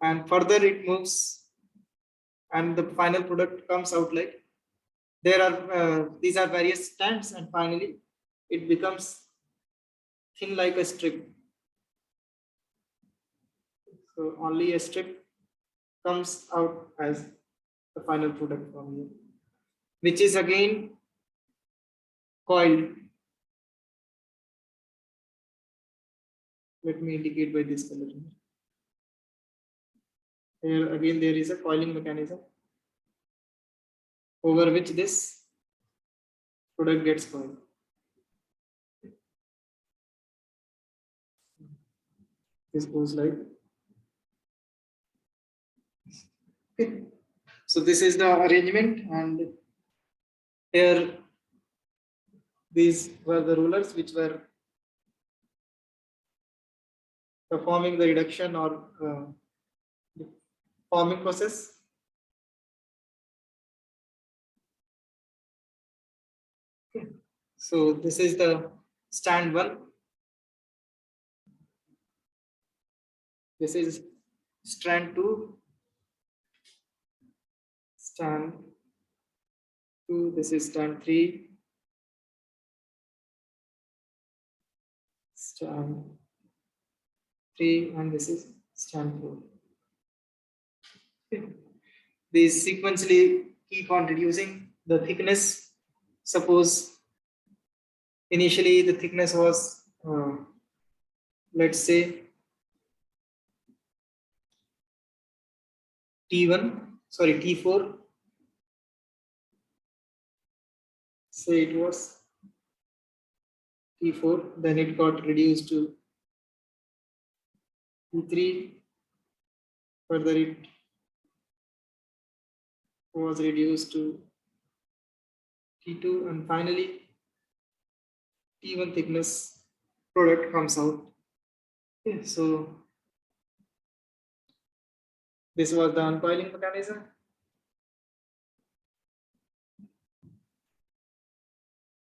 S1: And further it moves, and the final product comes out like there are these are various stands, and finally it becomes thin like a strip. So only a strip comes out as the final product from here, which is again coiled. Let me indicate by this color. Here again there is a coiling mechanism over which this product gets coiled. This goes like okay. So this is the arrangement, and here these were the rulers which were performing the reduction or forming process. Okay. So this is the stand one. This is strand two. Stand two. This is stand three. Stand three, and this is stand four. Okay. These sequentially keep on reducing the thickness. Suppose initially the thickness was, let's say, T1, sorry, T4. Say it was T4, then it got reduced to T3. Further, it was reduced to T2, and finally T1 thickness product comes out. Okay, so this was the uncoiling mechanism.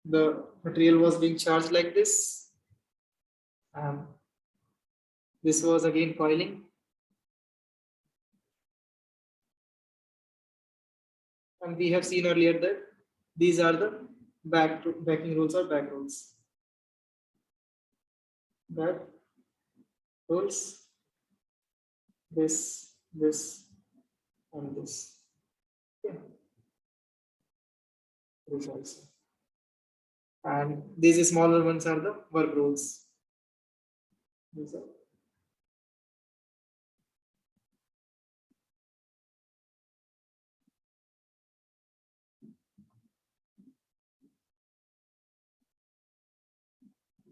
S1: The material was being charged like this, and this was again coiling. And we have seen earlier that these are the backing rules or back rules. Back rules. this, and this. Okay. This also. And these smaller ones are the work rules. These are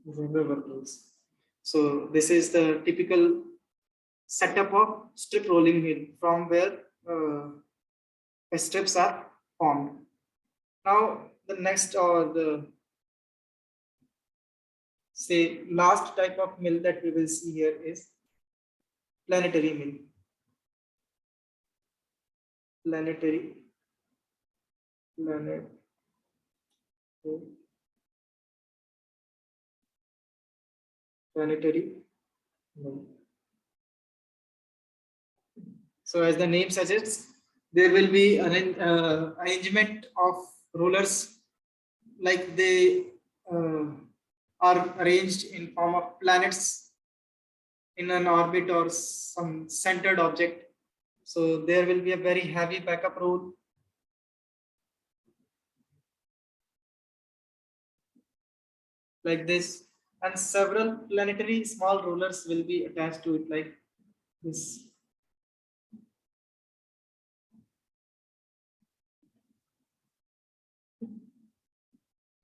S1: the work rules. So this is the typical setup of strip rolling mill from where strips are formed. Now the next or the say last type of mill that we will see here is planetary mill. Planetary planet planetary mill. So as the name suggests, there will be an arrangement of rollers like they uh, are arranged in form of planets in an orbit or some centered object. So there will be a very heavy backup roll like this, and several planetary small rollers will be attached to it like this.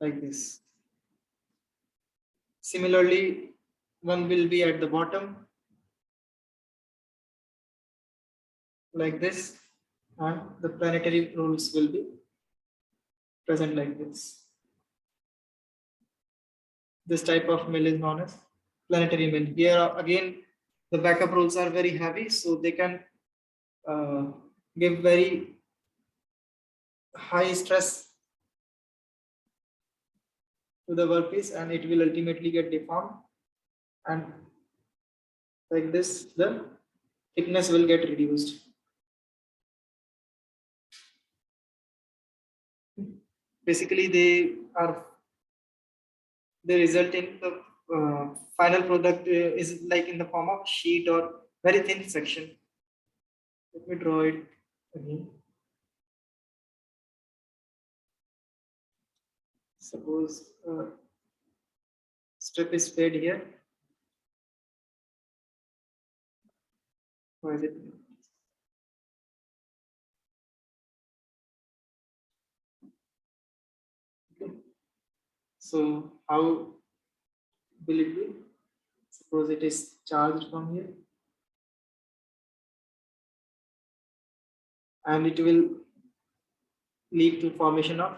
S1: Like this. Similarly, one will be at the bottom like this, and the planetary rolls will be present like this. This type of mill is known as planetary mill. Here again, the backup rolls are very heavy, so they can uh, give very high stress to the workpiece, and it will ultimately get deformed. And like this, the thickness will get reduced. Basically, they result in the final product is like in the form of sheet or very thin section. Let me draw it again. Suppose strip is fade here. Why is it? Okay. So how will it be? Suppose it is charged from here, and it will lead to formation of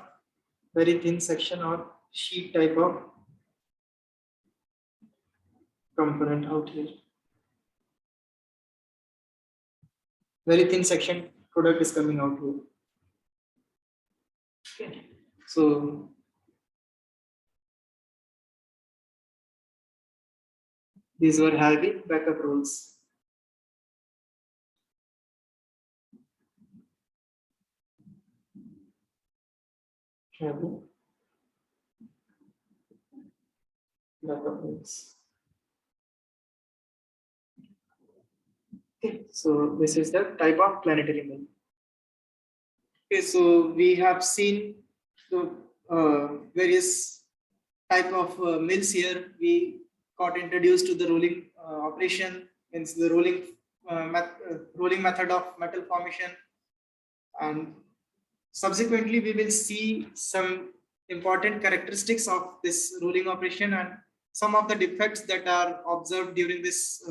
S1: very thin section or sheet type of component out here. Very thin section product is coming out here. Okay. So these were heavy backup rolls. Heavy backup rolls. Okay, so this is the type of planetary mill. Okay, so we have seen the various type of mills here. We got introduced to the rolling operation, means the rolling method of metal formation, and subsequently we will see some important characteristics of this rolling operation and some of the defects that are observed during this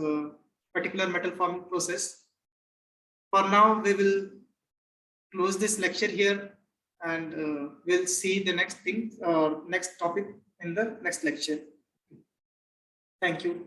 S1: particular metal forming process. For now, we will close this lecture here, and we'll see the next thing, next topic in the next lecture. Thank you.